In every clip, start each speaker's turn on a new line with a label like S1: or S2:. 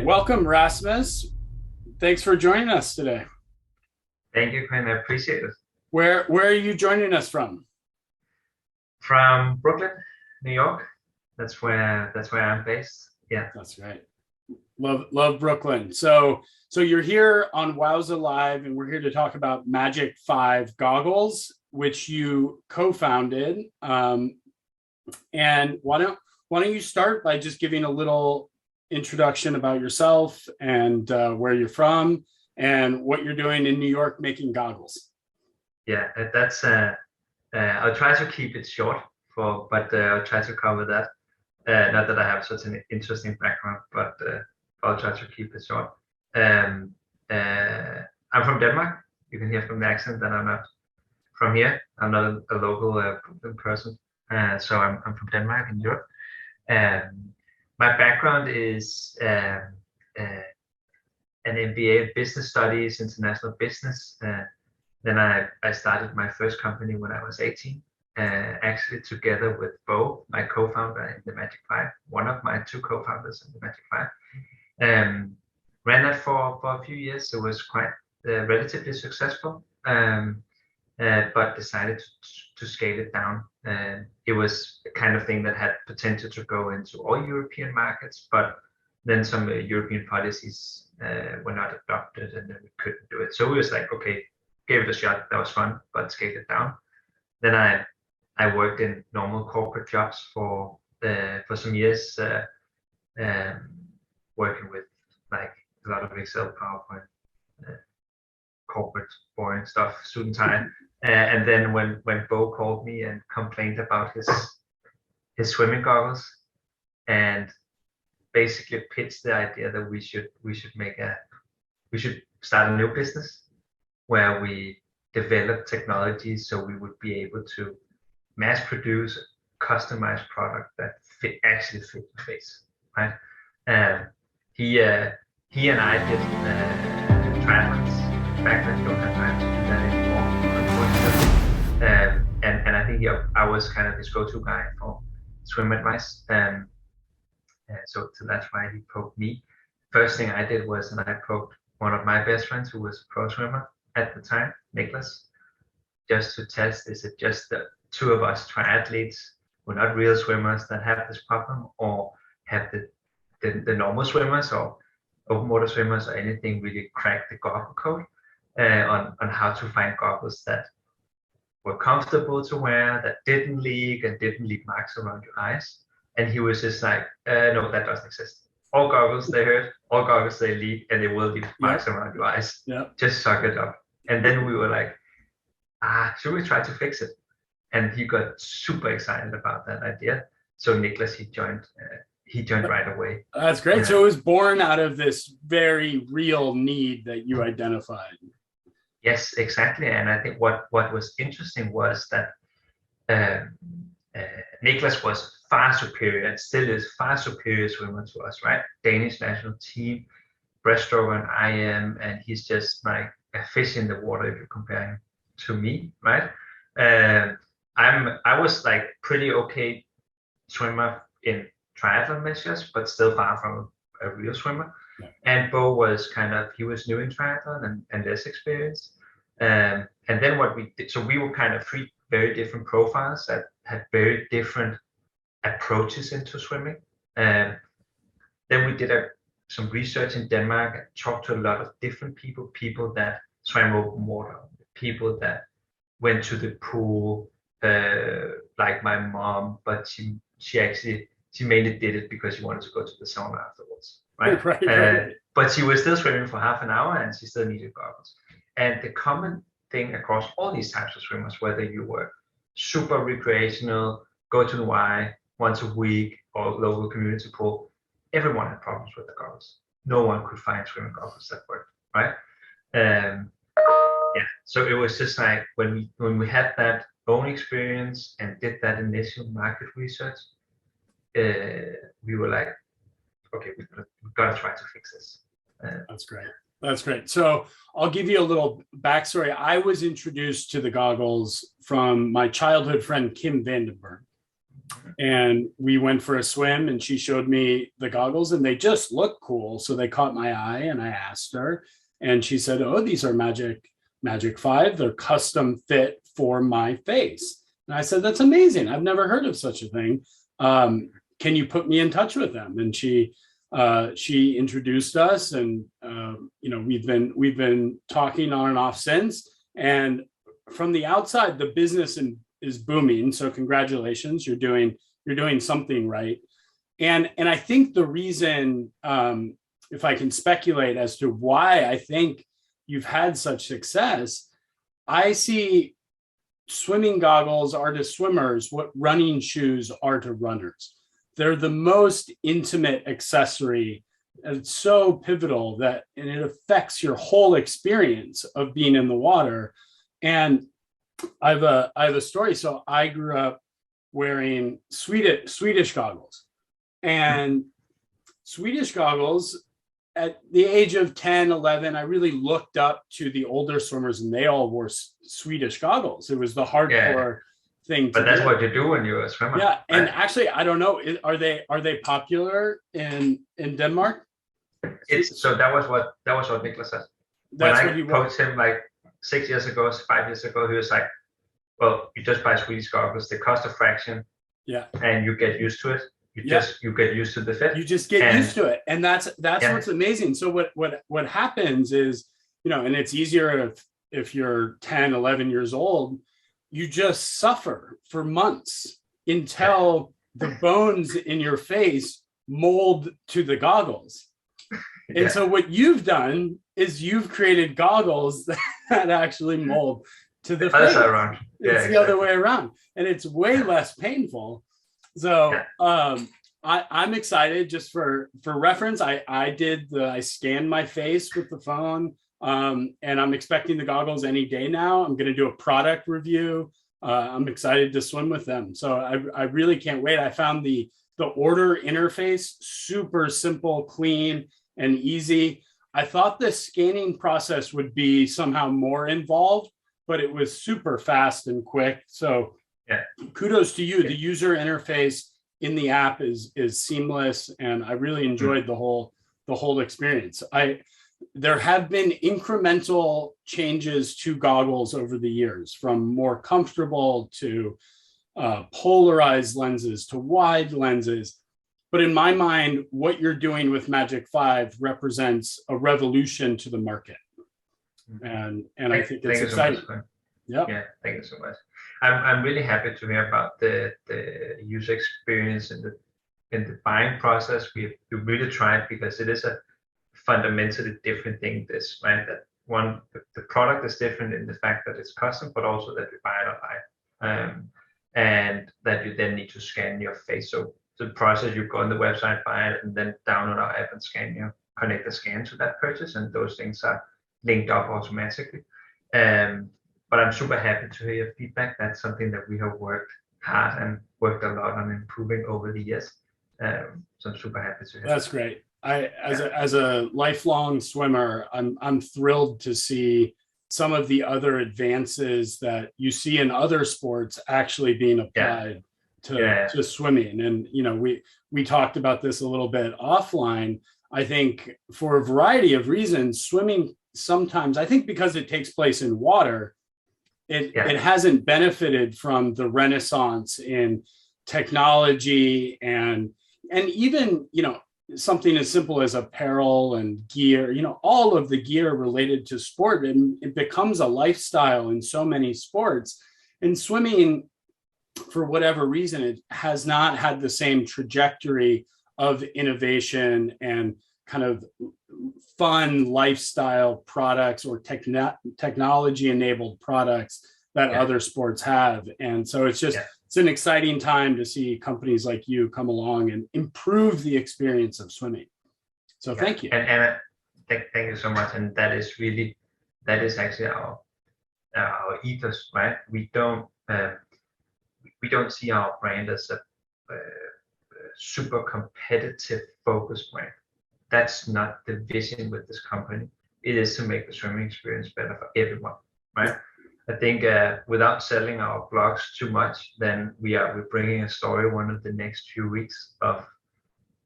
S1: welcome, Rasmus. Thanks for joining us today.
S2: Thank you, Quinn. I appreciate it.
S1: Where are you joining us from?
S2: From Brooklyn, New York. That's where I'm based. Yeah,
S1: that's right. Love Brooklyn. So you're here on WOWSA Live, and we're here to talk about 𝐐𝐻𝐵 goggles, which you co-founded. And why don't you start by just giving a little introduction about yourself and where you're from and what you're doing in New York making goggles.
S2: Yeah, that's I'll try to keep it short, but I'll try to cover that. Not that I have such an interesting background, but I'll try to keep it short. I'm from Denmark. You can hear from the accent that I'm not from here. I'm not a local person, so I'm from Denmark in Europe. My background is an MBA in business studies, international business. Then I started my first company when I was 18, actually together with Bo, my co-founder in the 𝐬𝐻𝐵5, one of my two co-founders in the 𝐬𝐻𝐵5. Ran that for a few years. It was quite relatively successful, but decided to scale it down. It was the kind of thing that had potential to go into all European markets, but then some European policies were not adopted, and then we couldn't do it. So we was like, okay, gave it a shot. That was fun, but scaled it down. Then I worked in normal corporate jobs for some years, working with like a lot of Excel, PowerPoint, corporate boring stuff, suit and tie. And then when Bo called me and complained about his swimming goggles, and basically pitched the idea that we should start a new business where we develop technology so we would be able to mass produce a customized product that actually fit the face, right? He and I did triathlons back then. Don't have time to do that anymore, unfortunately. And I think I was kind of his go-to guy for swim advice. So that's why he poked me. First thing I did was I poked one of my best friends who was a pro swimmer at the time, Niklas, just to test, is it just the two of us triathletes, we're not real swimmers, that have this problem, or have the normal swimmers or open water swimmers or anything really crack the goggle code on how to find goggles that were comfortable to wear, that didn't leak and didn't leave marks around your eyes. And he was just like, no, that doesn't exist. All goggles, they hurt, all goggles, they leak, and they will leave marks around your eyes. Just suck it up. And then we were like, should we try to fix it? And he got super excited about that idea. So Niklas, he joined right away.
S1: That's great. So it was born out of this very real need that you identified.
S2: Yes, exactly. And I think what was interesting was that Niklas was far superior, and still is far superior swimmer to us, right? Danish national team, breaststroke and I am, and he's just like a fish in the water if you compare him to me, right? I was like pretty okay swimmer in triathlon measures, but still far from a real swimmer. And Bo was he was new in triathlon and less experienced. And then what we did, so we were kind of three very different profiles that had very different approaches into swimming. Then we did some research in Denmark and talked to a lot of different people that swam open water, people that went to the pool, like my mom, but she mainly did it because she wanted to go to the sauna afterwards, right?
S1: Right.
S2: But she was still swimming for half an hour, and she still needed goggles. And the common thing across all these types of swimmers, whether you were super recreational, go to the Y once a week, or local community pool, everyone had problems with the goggles. No one could find swimming goggles that worked, right? Yeah, so it was just like when we had that own experience and did that initial market research, we were like, okay, we've got to try to fix this.
S1: That's great. That's great. So I'll give you a little backstory. I was introduced to the goggles from my childhood friend, Kim Vandenberg. And we went for a swim and she showed me the goggles and they just looked cool. So they caught my eye and I asked her and she said, oh, these are Magic 5. They're custom fit for my face. And I said, that's amazing. I've never heard of such a thing. Can you put me in touch with them? And she introduced us and, we've been talking on and off since. And from the outside, the business is booming. So congratulations, you're doing something right. And I think the reason, if I can speculate as to why I think you've had such success, I see swimming goggles are to swimmers what running shoes are to runners. They're the most intimate accessory. It's so pivotal and it affects your whole experience of being in the water. And I have a story. So I grew up wearing Swedish goggles, and Swedish goggles at the age of 10, 11, I really looked up to the older swimmers and they all wore Swedish goggles. It was the hardcore thing.
S2: But that's what you do when you're a swimmer.
S1: Yeah. And actually, I don't know, are they popular in Denmark?
S2: So that was what Niklas said. When I approached him like 6 years ago, 5 years ago, he was like, well, you just buy Swedish goggles, they cost a fraction. Yeah. And you get used to it. You get used to the fit. You just get used to it. And that's what's amazing. So what happens is, and it's easier if you're 10, 11 years old, you just suffer for months until the bones in your face mold to the goggles. And so what you've done is you've created goggles that actually mold to the face. It's the other way around. And it's way less painful. So I'm excited. Just for reference, I scanned my face with the phone, and I'm expecting the goggles any day now. I'm going to do a product review. I'm excited to swim with them. So I really can't wait. I found the order interface super simple, clean, and easy. I thought the scanning process would be somehow more involved, but it was super fast and quick. So kudos to you. The user interface in the app is seamless, and I really enjoyed the whole experience. There have been incremental changes to goggles over the years, from more comfortable to polarized lenses to wide lenses. But in my mind, what you're doing with Magic 5 represents a revolution to the market, and I think it's exciting. Yeah, thank you so much. I'm really happy to hear about the user experience in the buying process. We really tried, because it is a fundamentally different thing. Right? That the product is different in the fact that it's custom, but also that we buy it online, and that you then need to scan your face. So the process, you go on the website, buy it, and then download our app and connect the scan to that purchase, and those things are linked up automatically. But I'm super happy to hear your feedback. That's something that we have worked hard and worked a lot on improving over the years. So I'm super happy to hear. That's
S1: great. As a lifelong swimmer, I'm thrilled to see some of the other advances that you see in other sports actually being applied to swimming. And we talked about this a little bit offline. I think for a variety of reasons, swimming sometimes, I think because it takes place in water, it hasn't benefited from the renaissance in technology and even something as simple as apparel and gear, all of the gear related to sport, and it becomes a lifestyle in so many sports. And swimming, for whatever reason, it has not had the same trajectory of innovation and kind of fun lifestyle products or technology enabled products that other sports have. And so it's an exciting time to see companies like you come along and improve the experience of swimming. So thank you.
S2: And thank you so much. And that is actually our ethos, right? We don't see our brand as a super competitive focused brand. That's not the vision with this company. It is to make the swimming experience better for everyone, right? I think without selling our blogs too much, then we're bringing a story one of the next few weeks of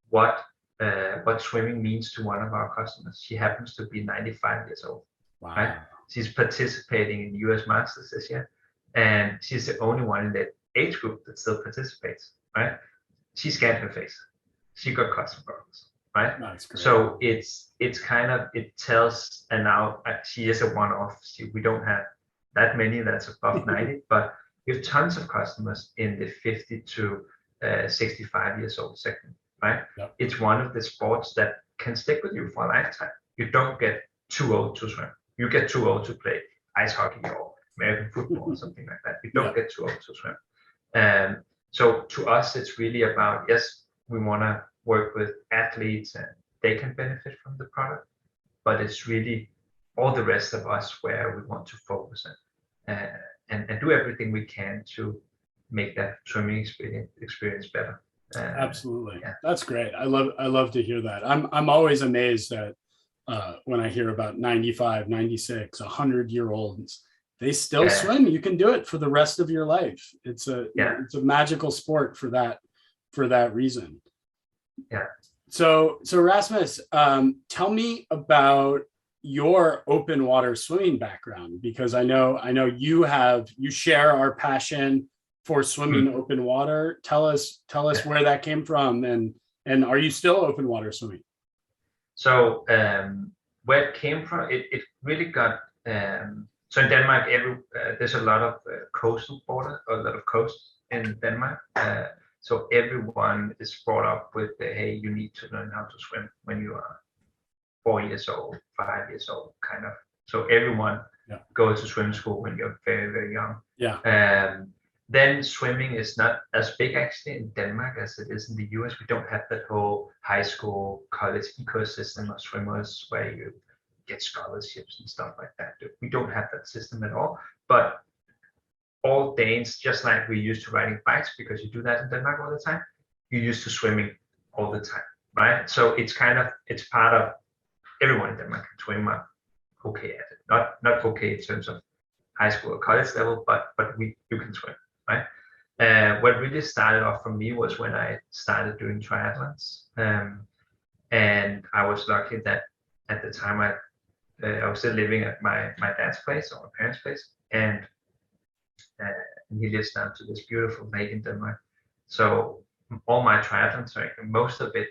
S2: what swimming means to one of our customers. She happens to be 95 years old.
S1: Wow.
S2: Right? She's participating in US Masters this year, and she's the only one in that age group that still participates. Right? She scanned her face. She got custom goggles. Right?
S1: That's great.
S2: So it's kind of, it tells, and now she is a one-off. We don't have that many that's above 90, but we have tons of customers in the 50 to 65 years old segment. Right?
S1: Yep.
S2: It's one of the sports that can stick with you for a lifetime. You don't get too old to swim. You get too old to play ice hockey or American football or something like that. You don't get too old to swim. So to us, it's really about, yes, we want to work with athletes and they can benefit from the product, but it's really all the rest of us where we want to focus and do everything we can to make that swimming experience better.
S1: Absolutely.
S2: Yeah.
S1: That's great. I love to hear that. I'm always amazed at when I hear about 95, 96, 100-year-olds, they still swim. You can do it for the rest of your life. It's a magical sport for that reason.
S2: Yeah.
S1: So Rasmus, tell me about your open water swimming background, because I know you share our passion for swimming open water. Tell us where that came from, and are you still open water swimming?
S2: So where it came from, it really got so in Denmark there's a lot of coastal border, a lot of coast in Denmark. So everyone is brought up with hey, you need to learn how to swim when you are 4 years old, 5 years old, kind of. So everyone goes to swim school when you're very, very young.
S1: Yeah.
S2: Then swimming is not as big actually in Denmark as it is in the US. We don't have that whole high school, college ecosystem of swimmers where you get scholarships and stuff like that. We don't have that system at all. But all Danes, just like we're used to riding bikes, because you do that in Denmark all the time, you're used to swimming all the time, right? So it's part of everyone in Denmark can swim okay at it. Not okay in terms of high school or college level, but you can swim. Right? What really started off for me was when I started doing triathlons, and I was lucky that at the time I was still living at my dad's place or my parents' place, and he lives down to this beautiful lake in Denmark. So all my triathlons, most of it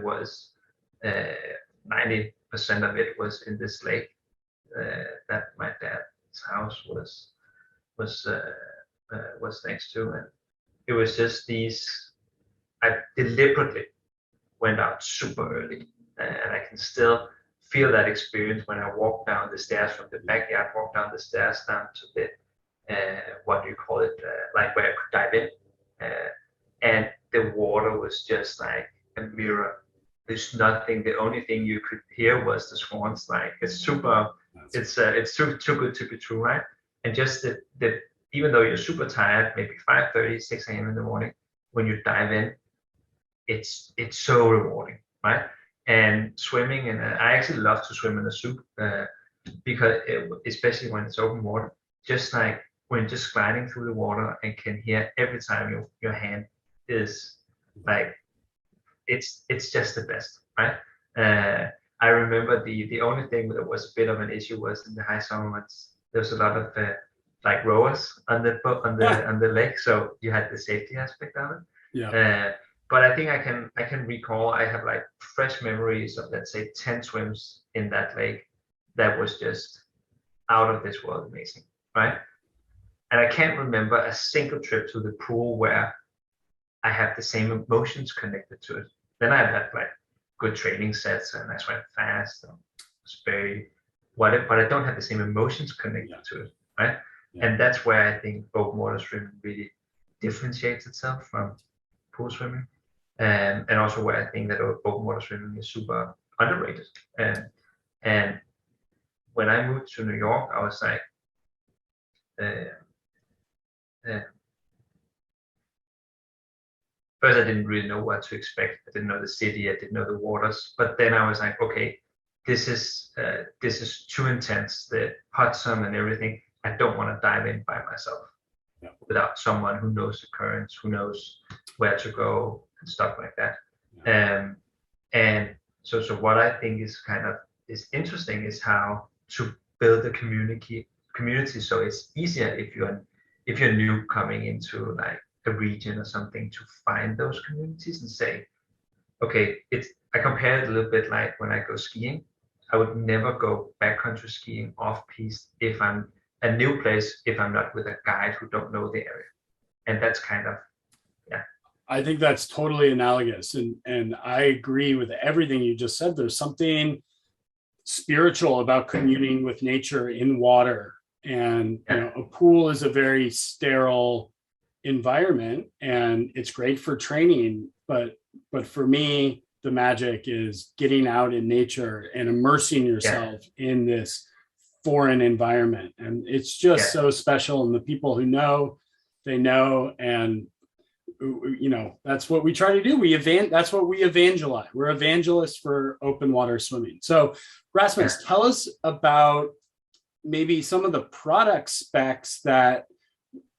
S2: was 90% of it was in this lake that my dad's house was next to, and it was just I deliberately went out super early, and I can still feel that experience when I walk down the stairs from the backyard, walk down the stairs down to the what do you call it, like where I could dive in, and the water was just like a mirror. There's nothing. The only thing you could hear was the swans. Like it's too good to be true, right? And just the even though you're super tired, maybe 5:30, 6 a.m. in the morning, when you dive in, it's so rewarding, right? And swimming, and I actually love to swim in a soup because especially when it's open water, just like when you're just gliding through the water and can hear every time your hand is like, it's just the best, right? I remember the only thing that was a bit of an issue was in the high summer months, there was a lot of like rowers on the lake, so you had the safety aspect of it.
S1: Yeah.
S2: But I think I can recall, I have like fresh memories of, let's say, 10 swims in that lake that was just out of this world amazing, right? And I can't remember a single trip to the pool where I have the same emotions connected to it. Then I had like good training sets and I swam fast and was very whatever, but I don't have the same emotions connected to it, right? Yeah. And that's where I think open water swimming really differentiates itself from pool swimming, and also where I think that open water swimming is super underrated. And when I moved to New York, I was like, first I didn't really know what to expect. I didn't know the city, I didn't know the waters. But then I was like, okay, this is too intense. The hot sun and everything. I don't want to dive in by myself without someone who knows the currents, who knows where to go and stuff like that. And so what I think is interesting is how to build a community so it's easier if you're new coming into like a region or something, to find those communities and say, okay, I compare it a little bit like when I go skiing. I would never go backcountry skiing off piste if I'm a new place, if I'm not with a guide who don't know the area. And that's kind of,
S1: I think that's totally analogous. And I agree with everything you just said. There's something spiritual about communing with nature in water. And you know, a pool is a very sterile environment, and it's great for training. But for me, the magic is getting out in nature and immersing yourself in this foreign environment. And it's just so special. And the people who know, they know. And you know, that's what we try to do. That's what we evangelize. We're evangelists for open water swimming. So Rasmus, tell us about maybe some of the product specs that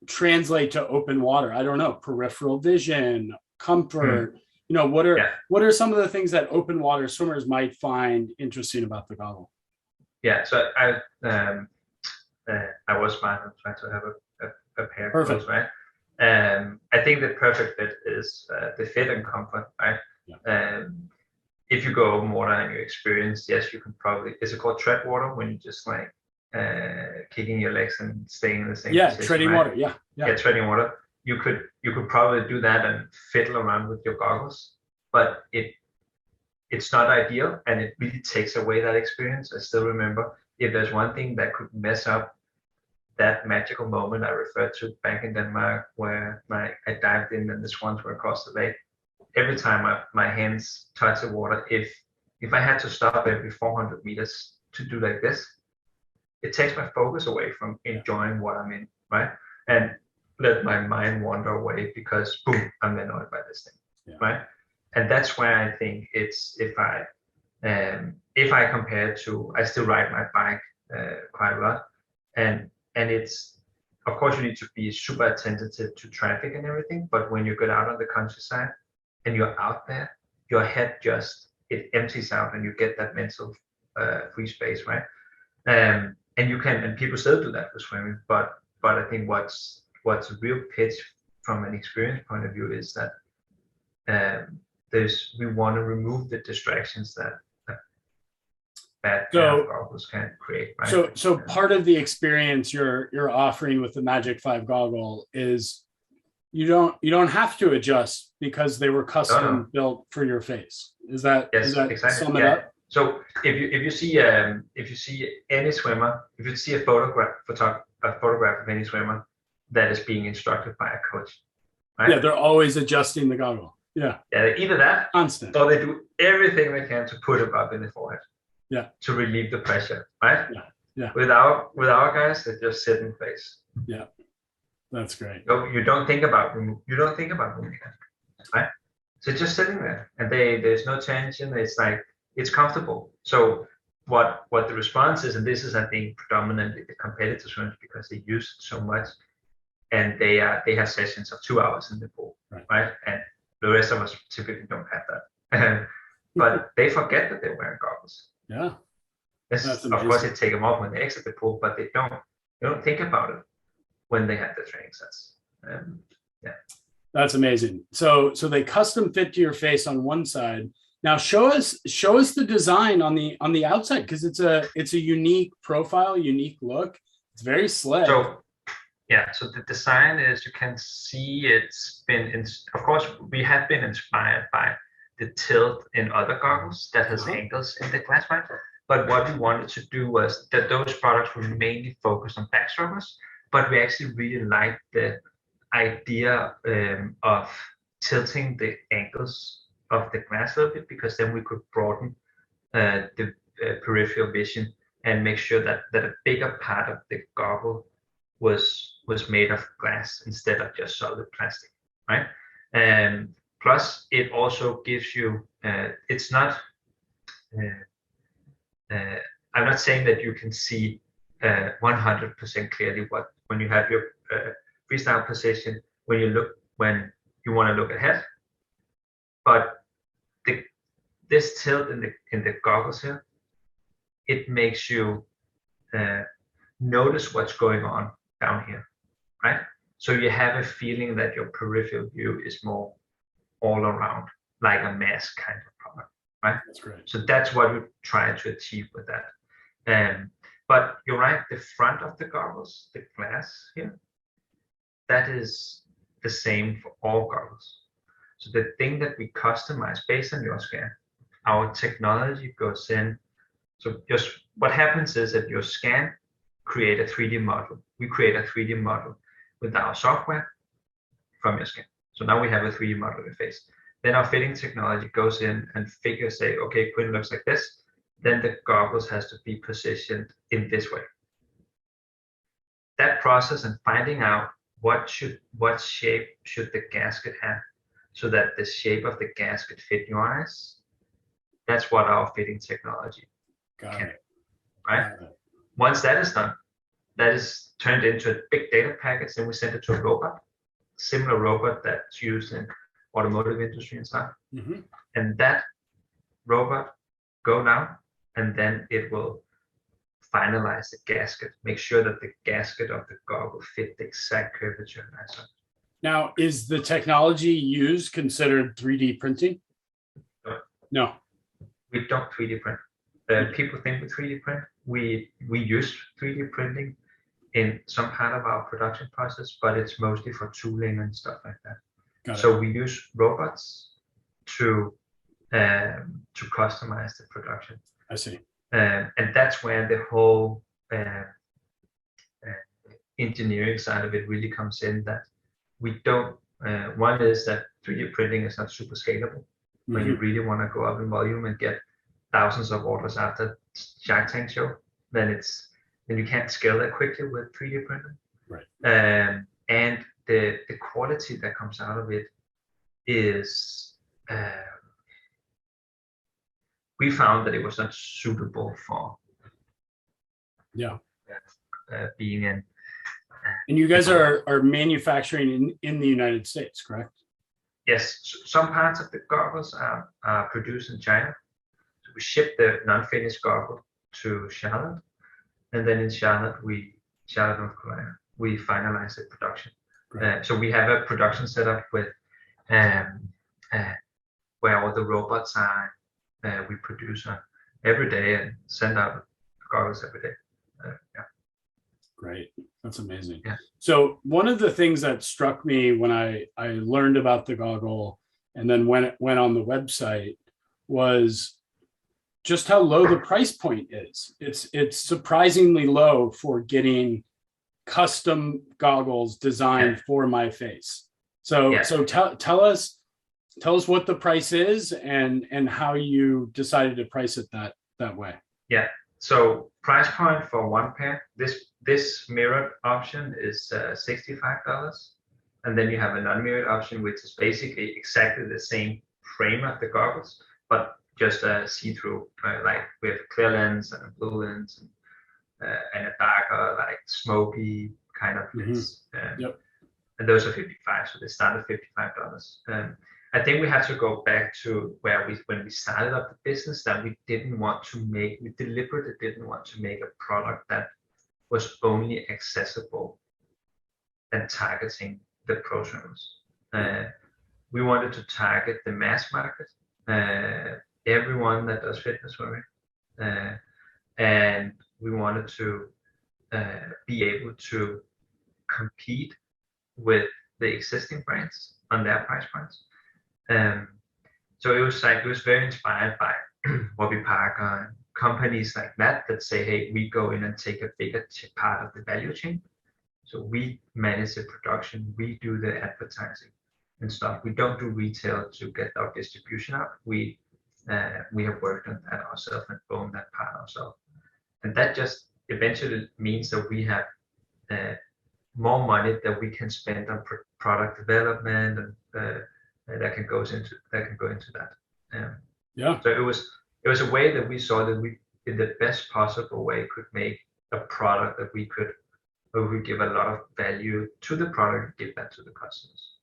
S1: translate to open water. I don't know, peripheral vision, comfort, you know, what are some of the things that open water swimmers might find interesting about the goggle?
S2: Yeah, so I was smart and trying to have a pair of those, right? I think the perfect fit is the fit and comfort, right? If you go open water and you experience, yes, you can probably, is it called tread water, when you just like kicking your legs and staying in the same position,
S1: treading
S2: right?
S1: water, yeah,
S2: treading water. You could probably do that and fiddle around with your goggles, but it's not ideal, and it really takes away that experience. I still remember, if there's one thing that could mess up that magical moment I referred to back in Denmark, where I dived in and the swans were across the lake. Every time my hands touch the water, if I had to stop every 400 meters to do like this, it takes my focus away from enjoying what I'm in, right? And let my mind wander away because boom, I'm annoyed by this thing, right? And that's where I think it's, if I compare it to, I still ride my bike quite a lot, and it's, of course you need to be super attentive to traffic and everything, but when you get out on the countryside and you're out there, your head it empties out and you get that mental free space, right? And you can, and people still do that for swimming, but I think what's a real pitch from an experience point of view is that we want to remove the distractions that bad goggles can create, right?
S1: So part of the experience you're offering with the Magic5 goggle is you don't have to adjust because they were custom built for your face. Is that exactly. Sum it up?
S2: So if you see any swimmer, if you see a photograph of any swimmer that is being instructed by a coach, right?
S1: Yeah, they're always adjusting the goggle. Yeah,
S2: either that,
S1: constant,
S2: or they do everything they can to put it up in the forehead.
S1: Yeah,
S2: to relieve the pressure, right?
S1: Yeah.
S2: With our guys, they just sit in place.
S1: Yeah, that's great.
S2: So you don't think about moving that, right? So just sitting there, and there's no tension. It's like, it's comfortable. So what the response is, and this is, I think, predominantly the competitive swimmers, because they use it so much, and they have sessions of 2 hours in the pool, right? And the rest of us typically don't have that, but they forget that they're wearing goggles.
S1: Yeah,
S2: of course, they take them off when they exit the pool, but they don't think about it when they have the training sets.
S1: That's amazing. So they custom fit to your face on one side. Now show us the design on the outside, because it's a unique profile, unique look. It's very slick.
S2: So the design is, you can see it's been, of course, we have been inspired by the tilt in other goggles that has angles in the glass, right? But what we wanted to do was that those products were mainly focused on backstrokers, but we actually really liked the idea of tilting the angles of the glass a little bit, because then we could broaden the peripheral vision and make sure that a bigger part of the goggle was made of glass instead of just solid plastic, right? Plus, it also gives you, it's not, I'm not saying that you can see 100% clearly when you have your freestyle position, when you want to look ahead. But this tilt in the goggles here, it makes you notice what's going on down here, right? So you have a feeling that your peripheral view is more all around, like a mask kind of product, right?
S1: That's great.
S2: So that's what we're trying to achieve with that. But you're right, the front of the goggles, the glass here, that is the same for all goggles. So the thing that we customize based on your scan, our technology goes in. So just what happens is that your scan create a 3D model. We create a 3D model with our software from your scan. So now we have a 3D model of your face. Then our fitting technology goes in and say, okay, Quinn looks like this. Then the goggles has to be positioned in this way. That process and finding out what shape should the gasket have so that the shape of the gasket fit your eyes, that's what our fitting technology can, right? Once that is done, that is turned into a big data package, and we send it to a robot, similar robot that's used in automotive industry and stuff. And that robot go down, and then it will finalize the gasket, make sure that the gasket of the goggle fit the exact curvature.
S1: Now, is the technology used considered 3D printing? No.
S2: We don't 3D print. People think we 3D print. We use 3D printing in some part of our production process, but it's mostly for tooling and stuff like that. So we use robots to customize the production.
S1: I see.
S2: And that's where the whole engineering side of it really comes in, that we don't, one is that 3D printing is not super scalable. When you really want to go up in volume and get thousands of orders after Shark Tank show, then you can't scale that quickly with 3D printing.
S1: Right.
S2: And the quality that comes out of it is, we found that it was not suitable for being in.
S1: And you guys are manufacturing in the United States, correct?
S2: Yes, some parts of the goggles are produced in China. So we ship the non-finished goggle to Charlotte, and then in Charlotte, North Carolina, we finalize the production. So we have a production setup with where all the robots are. We produce every day and send out goggles every day.
S1: Great. That's amazing.
S2: Yeah.
S1: So one of the things that struck me when I learned about the goggle and then when it went on the website was just how low the price point is. It's surprisingly low for getting custom goggles designed for my face. So tell us what the price is and how you decided to price it that way. Yeah.
S2: So price point for one pair, this mirrored option is $65, and then you have a non-mirrored option, which is basically exactly the same frame of the goggles, but just see-through. Like we have a clear lens and a blue lens and a darker, like smoky kind of lens. And those are $55, so they start at $55. I think we have to go back to when we started up the business, that we deliberately didn't want to make a product that was only accessible and targeting the professionals. We wanted to target the mass market, everyone that does fitness swimming, and we wanted to be able to compete with the existing brands on their price points. So it was very inspired by Warby Parker and companies like that say, hey, we go in and take a bigger part of the value chain. So we manage the production, we do the advertising and stuff. We don't do retail to get our distribution up. We have worked on that ourselves and own that part ourselves. And that just eventually means that we have more money that we can spend on product development and that can go into that. So it was a way that we saw that we, in the best possible way, could make a product that we could, where we give a lot of value to the product, give that to the customers.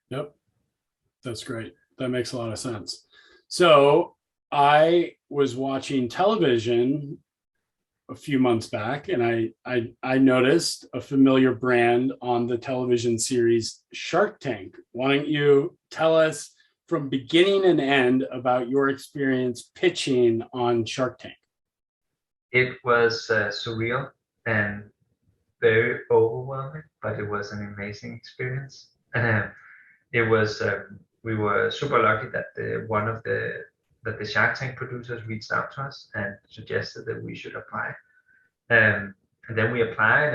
S1: Yep. That's great. That makes a lot of sense. So I was watching television a few months back, and I noticed a familiar brand on the television series Shark Tank. Why don't you tell us from beginning and end about your experience pitching on Shark Tank?
S2: It was surreal and very overwhelming, but it was an amazing experience. It was we were super lucky that the Shark Tank producers reached out to us and suggested that we should apply. And then we applied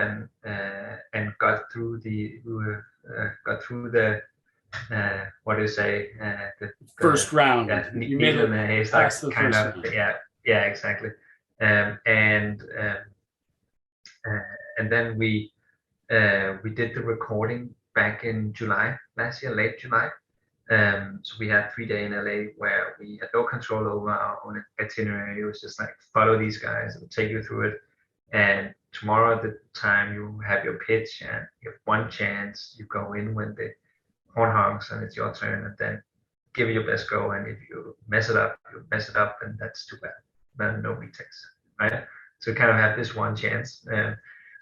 S2: and got through the what do you say, the
S1: first round.
S2: Yeah,
S1: you made it past the
S2: kind
S1: first
S2: of
S1: round.
S2: yeah exactly. And then we did the recording back in July last year, late July. So we had 3 days in LA where we had no control over our own itinerary. It was just like, follow these guys, we'll take you through it. And tomorrow at the time you have your pitch and you have one chance. You go in when the horn honks and it's your turn, and then give it your best go. And if you mess it up, you mess it up, and that's too bad. But no retakes, right? So kind of have this one chance.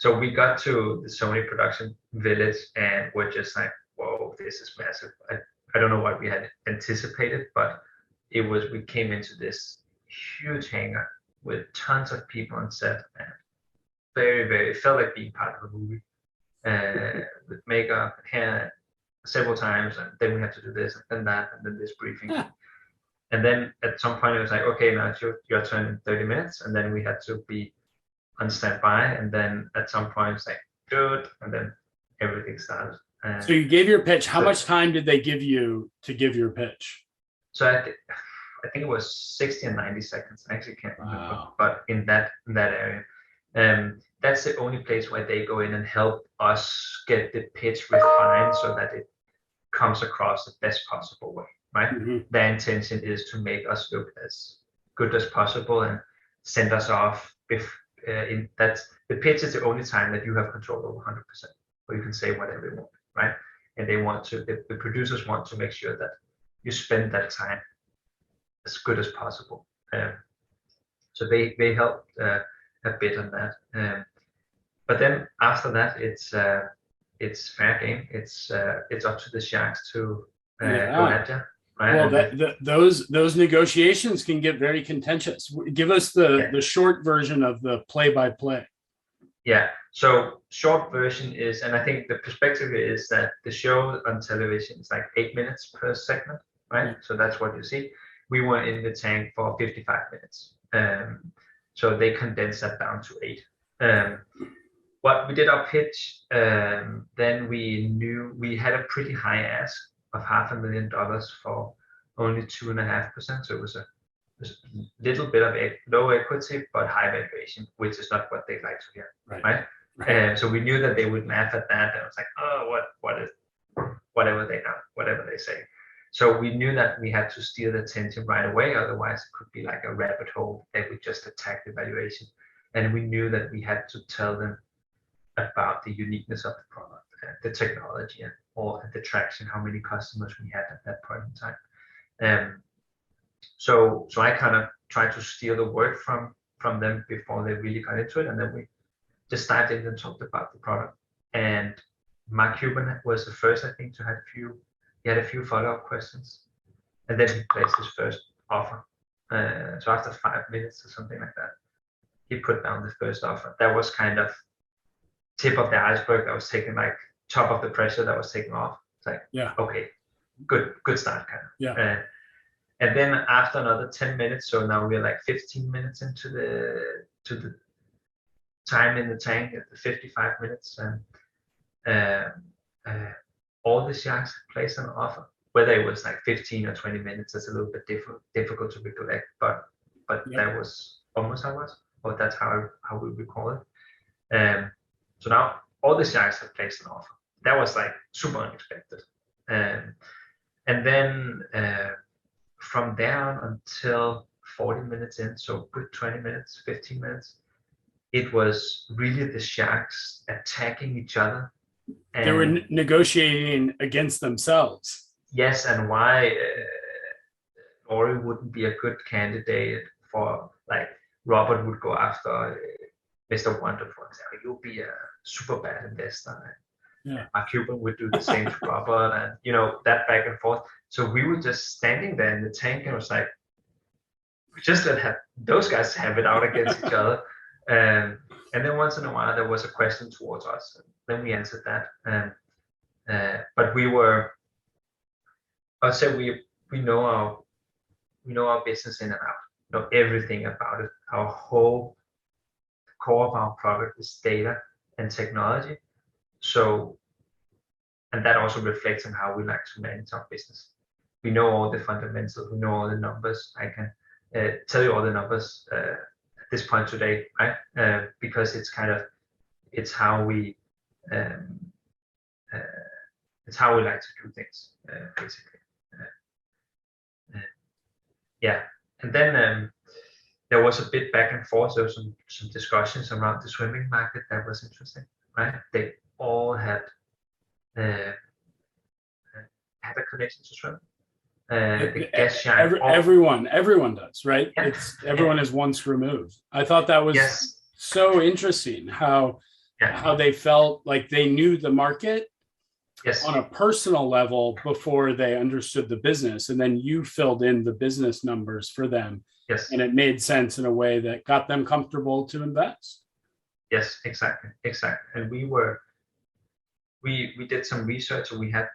S2: So we got to the Sony production village and we're just like, whoa, this is massive. I don't know what we had anticipated, but we came into this huge hangar with tons of people on set, and it felt like being part of a movie, with makeup and hair several times, and then we had to do this and then that and then this briefing. And then at some point it was like, okay, now it's your turn in 30 minutes, and then we had to be on standby, and then at some point it's like, good, and then everything started.
S1: So you gave your pitch. How much time did they give you to give your pitch?
S2: So I think it was 60 and 90 seconds. I actually can't remember, but in that area. That's the only place where they go in and help us get the pitch refined so that it comes across the best possible way, right? Mm-hmm. Their intention is to make us look as good as possible and send us off. The pitch is the only time that you have control over 100%, where you can say whatever you want, right? And they want to, the producers want to make sure that you spend that time as good as possible. So they helped a bit on that. But then after that, it's fair game. It's up to the Sharks to go at you. Right?
S1: Well, those negotiations can get very contentious. Give us the short version of the play-by-play.
S2: Yeah. So short version is, and I think the perspective is that the show on television is like 8 minutes per segment, right? Yeah. So that's what you see. We were in the tank for 55 minutes. So they condensed that down to 8. What we did our pitch, then we knew we had a pretty high ask of $500,000 for only 2.5%. So it was a little bit of low equity but high valuation, which is not what they like to hear, right? So we knew that they would laugh at that. And I was like, oh, whatever they say. So we knew that we had to steer the attention right away, otherwise it could be like a rabbit hole that would just attack the valuation. And we knew that we had to tell them about the uniqueness of the product, the technology, and all the traction, how many customers we had at that point in time. So I kind of tried to steer the word from them before they really got into it, and then we just started and talked about the product. And Mark Cuban was the first, I think, to have he had a few follow-up questions, and then he placed his first offer. So after 5 minutes or something like that, he put down the first offer. That was kind of tip of the iceberg. That was taking like top of the pressure that was taken off. It's like, okay, good start, kind of.
S1: Yeah.
S2: And then after another 10 minutes, so now we're like 15 minutes into the time in the tank at the 55 minutes, and all the Sharks placed an offer. Whether it was like 15 or 20 minutes, that's a little bit difficult to recollect, but that was almost how it was, or that's how we recall it. So now all the Sharks have placed an offer. That was like super unexpected. And then from there on until 40 minutes in, so good 20 minutes, 15 minutes, it was really the sharks attacking each other.
S1: They were negotiating against themselves.
S2: Yes, and why Ori wouldn't be a good candidate for, like, Robert would go after Mr. Wonderful and say, oh, you'll be a super bad investor.
S1: Yeah.
S2: Mark Cuban would do the same to Robert, and you know, that back and forth. So we were just standing there in the tank and it was like, just let those guys have it out against each other. And then once in a while there was a question towards us, and then we answered that. But we were, I'd say we know our business in and out, know everything about it. Our whole core of our product is data and technology. So, and that also reflects on how we like to manage our business. We know all the fundamentals, we know all the numbers. I can tell you all the numbers at this point today, right? Because it's kind of, it's how we like to do things, basically. Yeah, and then there was a bit back and forth. There was some discussions around the swimming market that was interesting, right? They all had a connection to swim. The guest shine.
S1: Everyone does, right?
S2: Yeah.
S1: Everyone is once removed. I thought that was so interesting how they felt like they knew the market on a personal level before they understood the business, and then you filled in the business numbers for them.
S2: Yes.
S1: And it made sense in a way that got them comfortable to invest.
S2: Yes, exactly. And we did some research, and we had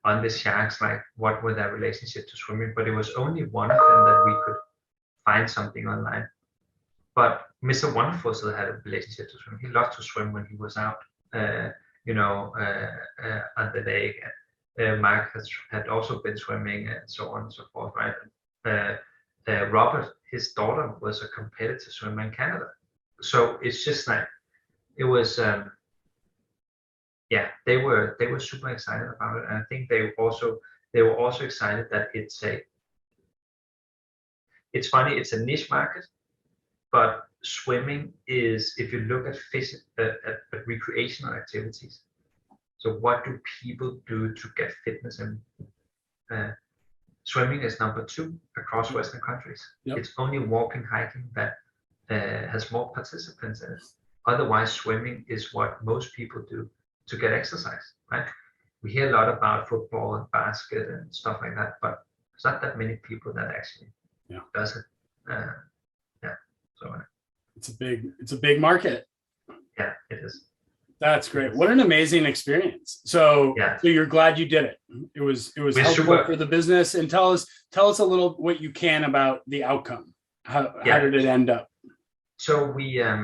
S2: on the sharks, like what were their relationship to swimming, but it was only one of them that we could find something online. But Mr. Wonderful still had a relationship to swimming. He loved to swim when he was out, on the lake. Mark had also been swimming and so on and so forth, right? Robert, his daughter, was a competitive swimmer in Canada. So it's just like, it was, they were super excited about it. And I think they were also excited that it's funny, it's a niche market, but swimming is, if you look at recreational activities, so what do people do to get fitness? And swimming is number 2 across Western countries. Yep. It's only walking, hiking that has more participants in it. Otherwise, swimming is what most people do to get exercise, right? We hear a lot about football and basket and stuff like that, but there's not that many people that actually does it. So
S1: it's a big market.
S2: Yeah, it is.
S1: That's great. What an amazing experience. So you're glad you did it. It was helpful for the business. And tell us a little what you can about the outcome. How did it end up?
S2: So we at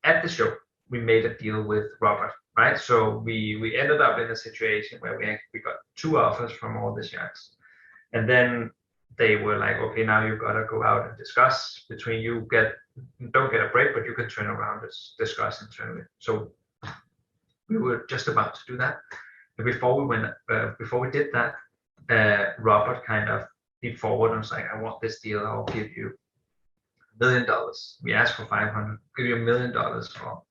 S2: the show we made a deal with Robert, right? So we ended up in a situation where we got 2 offers from all the sharks, and then they were like, okay, now you gotta go out and discuss between you. Don't get a break, but you can turn around and discuss internally. So we were just about to do that. And before we did that, Robert kind of leaned forward and was like, I want this deal. I'll give you $1 million. We asked for 500. Give you $1 million for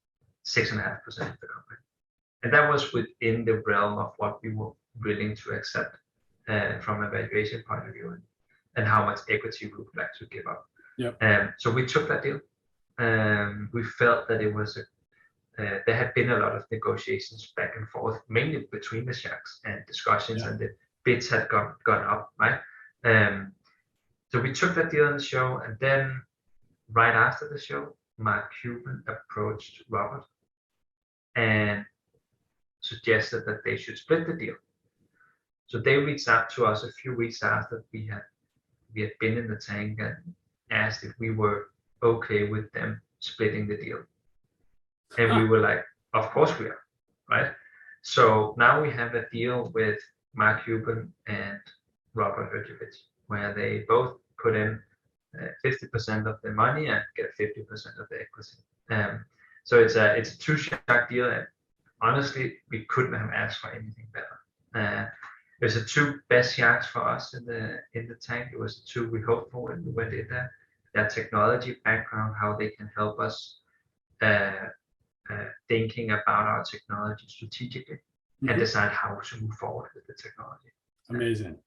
S2: 6.5% of the company. And that was within the realm of what we were willing to accept from a valuation point of view, and how much equity we would like to give up. Yep. So we took that deal. We felt that it was there had been a lot of negotiations back and forth, mainly between the sharks, and discussions, and the bids had gone up, right? So we took that deal on the show, and then right after the show, Mark Cuban approached Robert and suggested that they should split the deal. So they reached out to us a few weeks after we had been in the tank, and asked if we were okay with them splitting the deal. And we were like, of course we are, right? So now we have a deal with Mark Cuban and Robert 𝐬𝐬𝐬𝐬, where they both put in 50% of their money and get 50% of the equity. So it's a 2-shark deal, and honestly, we couldn't have asked for anything better. It was the 2 best sharks for us in the tank. It was the 2 we hoped for when we went in there. their technology background, how they can help us thinking about our technology strategically and decide how to move forward with the technology.
S1: Amazing.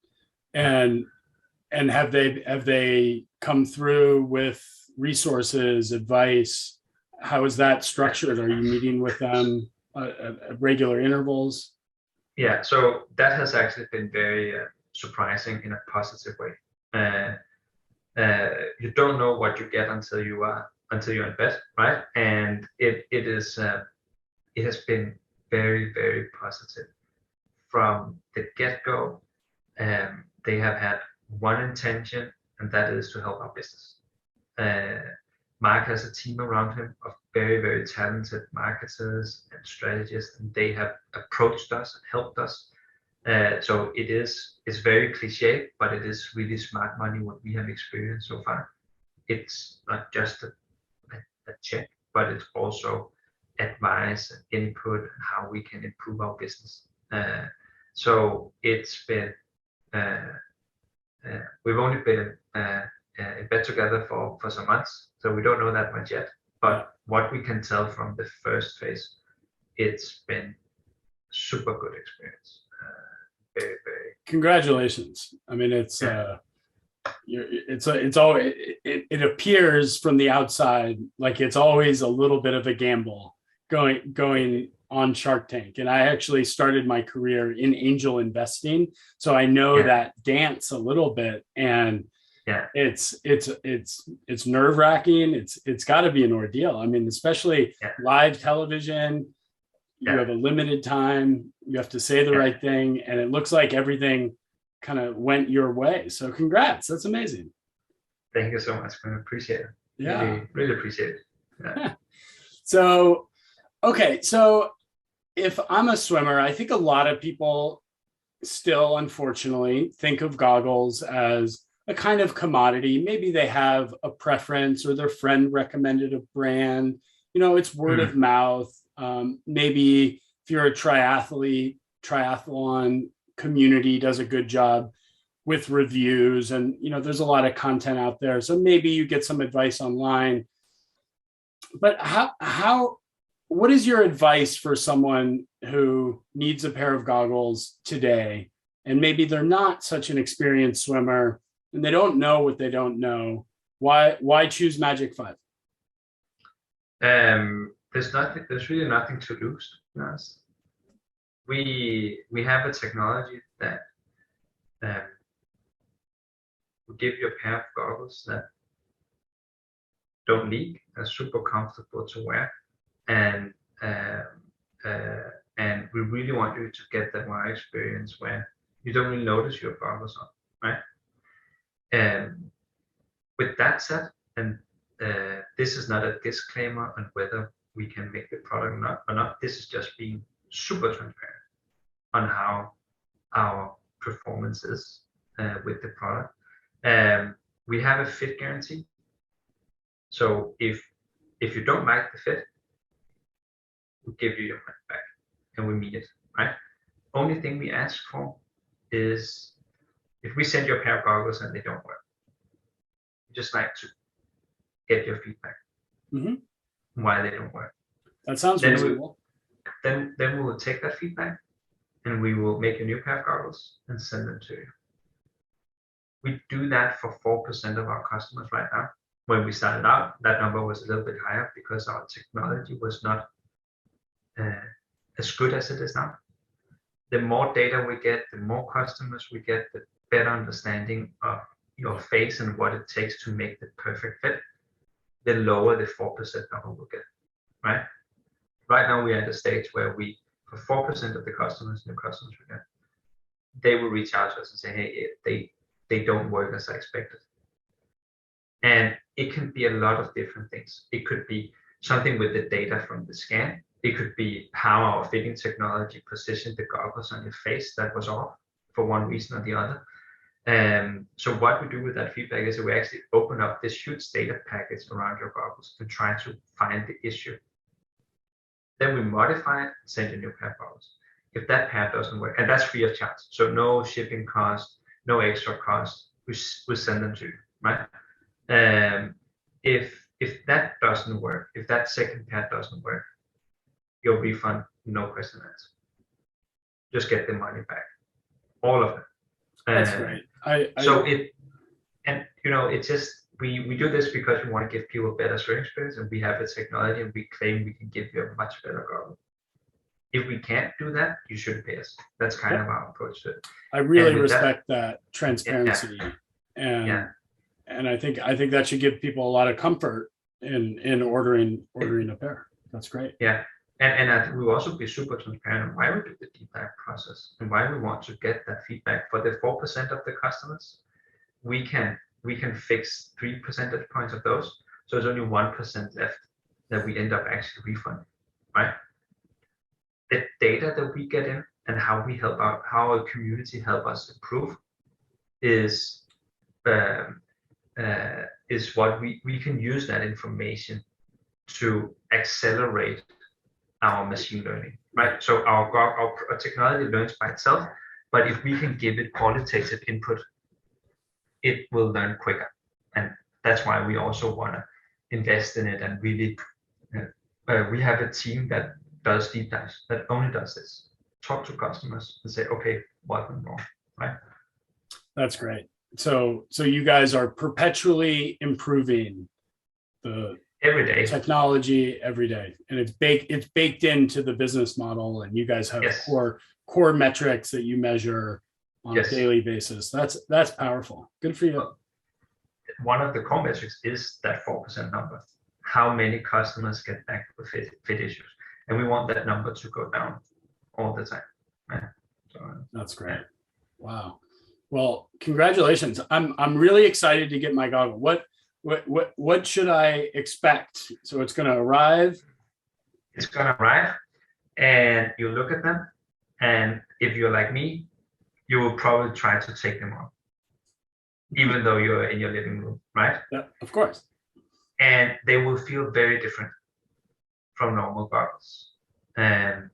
S1: And have they come through with resources, advice? How is that structured? Are you meeting with them at regular intervals?
S2: Yeah, so that has actually been very surprising in a positive way. You don't know what you get until you're in bed, right? And it has been very, very positive from the get-go. They have had one intention, and that is to help our business. Mark has a team around him of very, very talented marketers and strategists, and they have approached us and helped us. So it's very cliche, but it is really smart money what we have experienced so far. It's not just a check, but it's also advice and input and how we can improve our business. So it's been we've only been in bed together for some months, so we don't know that much yet. But what we can tell from the first phase, it's been super good experience. Very, very.
S1: Congratulations. I mean, it appears from the outside like it's always a little bit of a gamble going on Shark Tank. And I actually started my career in angel investing, so I know that dance a little bit. And it's nerve-wracking. It's got to be an ordeal. I mean, especially live television. You have a limited time. You have to say the right thing, and it looks like everything kind of went your way. So congrats. That's amazing.
S2: Thank you so much. I appreciate it.
S1: Yeah.
S2: Really appreciate it. Yeah.
S1: So, okay. So if I'm a swimmer, I think a lot of people still, unfortunately, think of goggles as a kind of commodity. Maybe they have a preference or their friend recommended a brand. You know, it's word of mouth. Maybe if you're a triathlete, triathlon community does a good job with reviews, and you know there's a lot of content out there, so maybe you get some advice online. But what is your advice for someone who needs a pair of goggles today, and maybe they're not such an experienced swimmer and they don't know what they don't know? Why choose Magic5?
S2: There's really nothing to lose, to be honest. We have a technology that will give you a pair of goggles that don't leak, are super comfortable to wear, and we really want you to get that WOW experience where you don't really notice your goggles on, right? And with that said, and this is not a disclaimer on whether we can make the product or not. This is just being super transparent on how our performance is with the product. We have a fit guarantee. So if you don't like the fit, we give you your money back, and we mean it, right? Only thing we ask for is if we send you a pair of goggles and they don't work, we just like to get your feedback. Why they don't work.
S1: That sounds reasonable.
S2: Then we will take that feedback and we will make a new pair of goggles and send them to you. We do that for 4% of our customers right now. When we started out, that number was a little bit higher because our technology was not as good as it is now. The more data we get, the more customers we get, the better understanding of your face and what it takes to make the perfect fit, the lower the 4% number will get, right? Right now we're at a stage where for 4% of the customers, new customers we get, they will reach out to us and say, hey, they don't work as I expected. And it can be a lot of different things. It could be something with the data from the scan. It could be how our fitting technology positioned the goggles on your face that was off for one reason or the other. So what we do with that feedback is that we actually open up this huge data package around your goggles to try to find the issue. Then we modify it and send you a new pair of goggles. If that pair doesn't work, and that's free of charge, so no shipping cost, no extra cost, we send them to you, right? If that doesn't work, if that second pair doesn't work, your refund, no question asked. Just get the money back, all of it.
S1: That's great.
S2: It's just we do this because we want to give people a better swimming experience, and we have the technology, and we claim we can give you a much better goggle. If we can't do that, you shouldn't pay us. That's kind of our approach to it.
S1: I really respect that transparency, and I think that should give people a lot of comfort in ordering a pair. That's great.
S2: Yeah, and I think we'll also be super transparent on why we do the deep dive process and why we want to get that feedback. For the 4% of the customers, we can fix 3 percentage points of those, so there's only 1% left that we end up actually refunding, right? The data that we get in and how we help out, how our community help us improve is what we can use that information to accelerate our machine learning, right? So our technology learns by itself, but if we can give it qualitative input, it will learn quicker. And that's why we also want to invest in it. And really, we have a team that does deep dives, that only does this. Talk to customers and say, okay, what went wrong, right?
S1: That's great. So you guys are perpetually improving the
S2: every day
S1: technology every day, and it's baked into the business model, and you guys have core metrics that you measure on a daily basis. That's powerful. Good for you.
S2: One of the core metrics is that 4% number. How many customers get back with fit issues? And we want that number to go down all the time. Right? So,
S1: that's great. Wow. Well, congratulations. I'm really excited to get my goggle. What should I expect? So it's going to arrive.
S2: It's going to arrive, and you look at them, and if you're like me, you will probably try to take them off, even though you're in your living room, right?
S1: Yeah, of course.
S2: And they will feel very different from normal goggles. And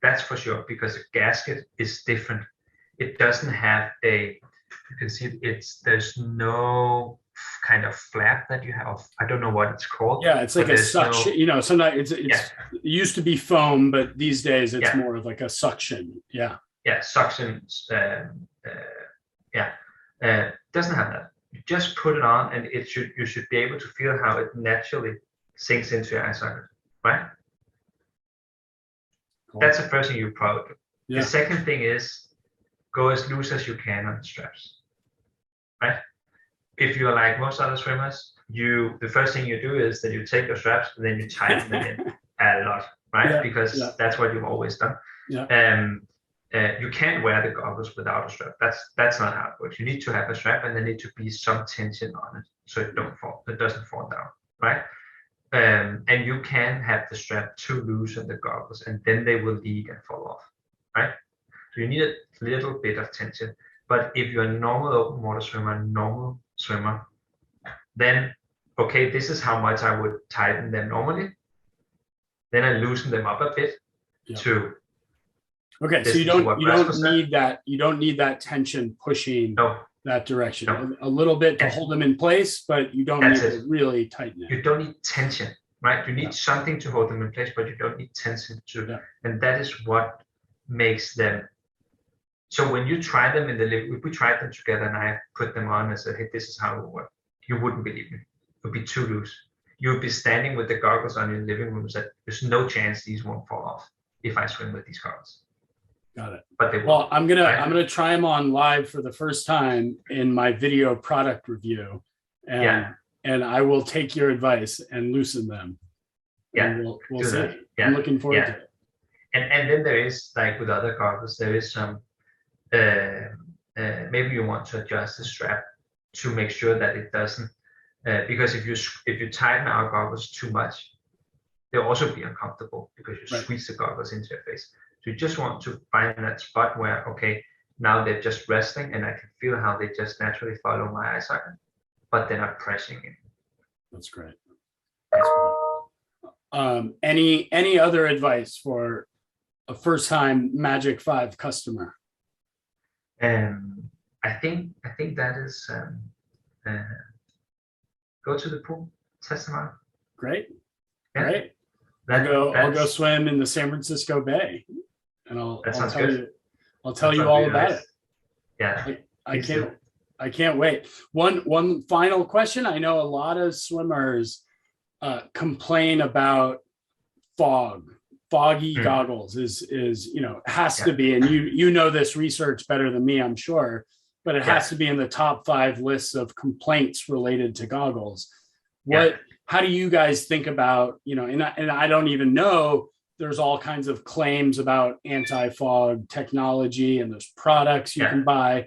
S2: that's for sure, because a gasket is different. It doesn't have you can see there's no kind of flap that you have. I don't know what it's called.
S1: Yeah, it's like a suction. Sometimes it used to be foam, but these days it's more of like a suction. Yeah.
S2: Yeah, suction. Doesn't have that. You just put it on, and you should be able to feel how it naturally sinks into your eye socket, right? Cool. That's the first thing you probably do. Yeah. The second thing is go as loose as you can on the straps, right? If you're like most other swimmers, the first thing you do is that you take your straps and then you tighten them in a lot, right? Yeah, because that's what you've always done. Yeah. You can't wear the goggles without a strap. That's not how it works. You need to have a strap, and there need to be some tension on it so it doesn't fall down, right? And you can have the strap too loose on the goggles, and then they will leak and fall off, right? So you need a little bit of tension. But if you're a normal open water swimmer, then okay, this is how much I would tighten them normally. Then I loosen them up a bit to.
S1: Okay, so you don't need that tension pushing that direction. No. A little bit to hold them in place, but you don't need to really tighten it.
S2: You don't need tension, right? You need something to hold them in place, but you don't need tension and that is what makes them. So when you try them if we tried them together and I put them on and said, hey, this is how it will work, you wouldn't believe me. It would be too loose. You would be standing with the goggles on your living room and said, there's no chance these won't fall off if I swim with these goggles.
S1: Got it.
S2: But
S1: I'm gonna try them on live for the first time in my video product review, and I will take your advice and loosen them.
S2: Yeah,
S1: and we'll see. Yeah. I'm looking forward to it.
S2: And then there is, like with other goggles, there is some maybe you want to adjust the strap to make sure that it doesn't because if you tighten our goggles too much, they'll also be uncomfortable because you squeeze the goggles into your face. So you just want to find that spot where, okay, now they're just resting and I can feel how they just naturally follow my eye socket, but they're not pressing in.
S1: That's great. Any other advice for a first-time Magic 5 customer?
S2: I I think that is go to the pool, test them out.
S1: Great.
S2: Yeah.
S1: Great.
S2: That,
S1: I'll go swim in the San Francisco Bay, and I'll tell
S2: good.
S1: you all about it.
S2: Yeah.
S1: I can't wait. One final question. I know a lot of swimmers complain about foggy goggles is has to be, and you know this research better than me, I'm sure, but it has to be in the top 5 lists of complaints related to goggles. How do you guys think about, and I don't even know, there's all kinds of claims about anti-fog technology, and there's products you can buy.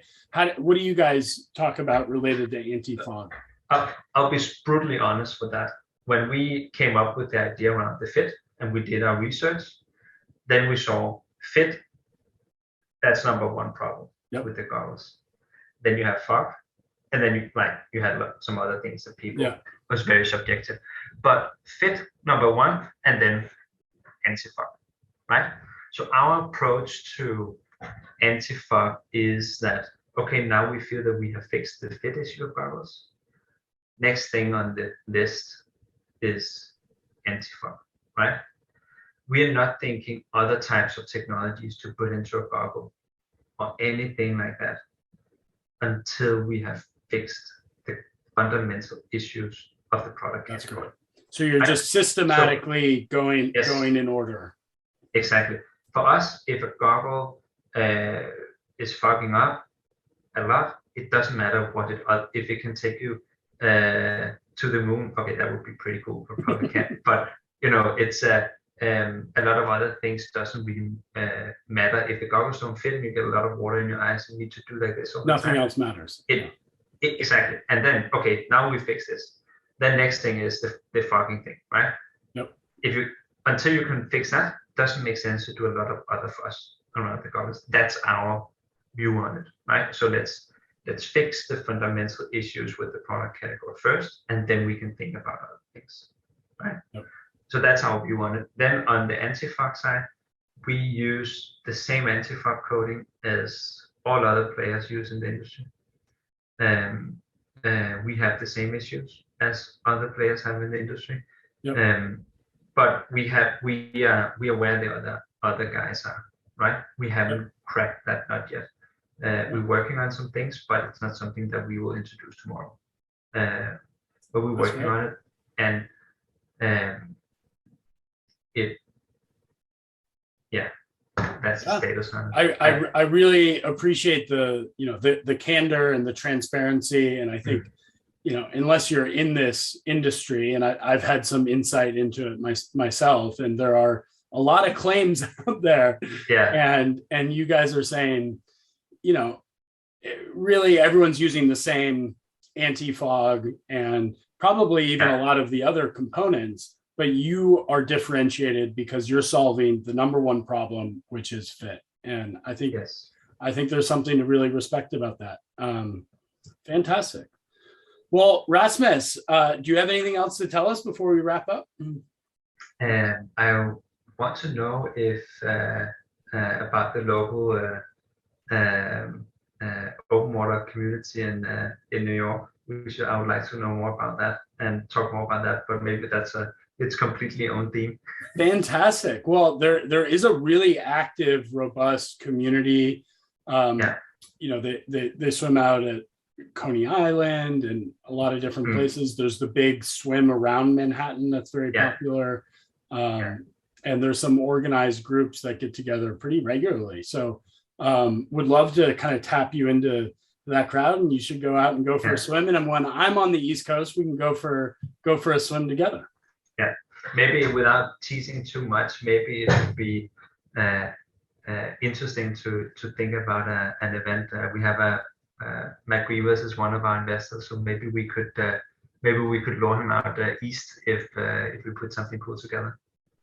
S1: What do you guys talk about related to anti-fog?
S2: I'll be brutally honest with that. When we came up with the idea around the fit and we did our research, then we saw fit. That's number 1 problem with the goggles. Then you have fog, and then you had some other things that people was very subjective. But fit number 1, and then anti-fog, right? So our approach to anti-fog is that, okay, now we feel that we have fixed the fit issue of goggles. Next thing on the list is anti-fog, right? We are not thinking other types of technologies to put into a goggle or anything like that until we have fixed the fundamental issues of the product.
S1: That's good. So you're just systematically going in order.
S2: Exactly. For us, if a goggle is fogging up a lot, it doesn't matter if it can take you to the moon. Okay, that would be pretty cool, but probably can't. But it's a lot of other things doesn't really matter. If the goggles don't fit and you get a lot of water in your eyes and need to do like this all the time,
S1: nothing else matters.
S2: Exactly. And then, okay, now we fix this. The next thing is the fogging thing, right?
S1: Yep.
S2: Until you can fix that, doesn't make sense to do a lot of other fuss around the goggles. That's our view on it, right? So let's fix the fundamental issues with the product category first, and then we can think about other things, right? Yep. So that's our view on it. Then on the anti-fog side, we use the same anti-fog coating as all other players use in the industry. We have the same issues as other players have in the industry. Yep. But we are where the other guys are, right? We haven't cracked that nut yet. We're working on some things, but it's not something that we will introduce tomorrow. But we're working on it, and that's the status on it.
S1: I really appreciate the candor and the transparency, and I think unless you're in this industry, and I've had some insight into it myself, and there are a lot of claims out there, and you guys are saying, really everyone's using the same anti-fog and probably even a lot of the other components, but you are differentiated because you're solving the number 1 problem, which is fit. And I think there's something to really respect about that. Fantastic. Well, Rasmus, do you have anything else to tell us before we wrap up?
S2: I want to know if about the local open water community in New York. I would like to know more about that and talk more about that, but maybe it's completely own theme.
S1: Fantastic. Well, there is a really active, robust community. They swim out at Coney Island and a lot of different places. There's the big swim around Manhattan that's very popular. And there's some organized groups that get together pretty regularly. So would love to kind of tap you into that crowd, and you should go out and go for a swim. And when I'm on the East Coast, we can go for a swim together.
S2: Yeah, maybe without teasing too much, maybe it would be interesting to think about an event. We have Matt Grievers is one of our investors, so maybe we could loan him out east if we put something cool together.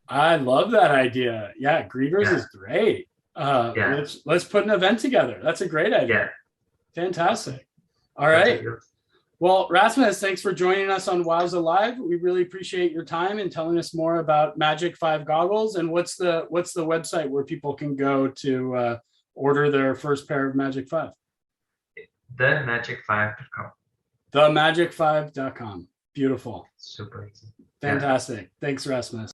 S1: I love that idea. Yeah, Grievers is great. Let's put an event together. That's a great idea. Fantastic. All right. Well, Rasmus, thanks for joining us on WOWSA Live. We really appreciate your time and telling us more about Magic 5 goggles. And what's the website where people can go to order their first pair of Magic 5?
S2: themagic5.com.
S1: Themagic5.com. Beautiful.
S2: Super easy.
S1: Fantastic. Thanks, Rasmus.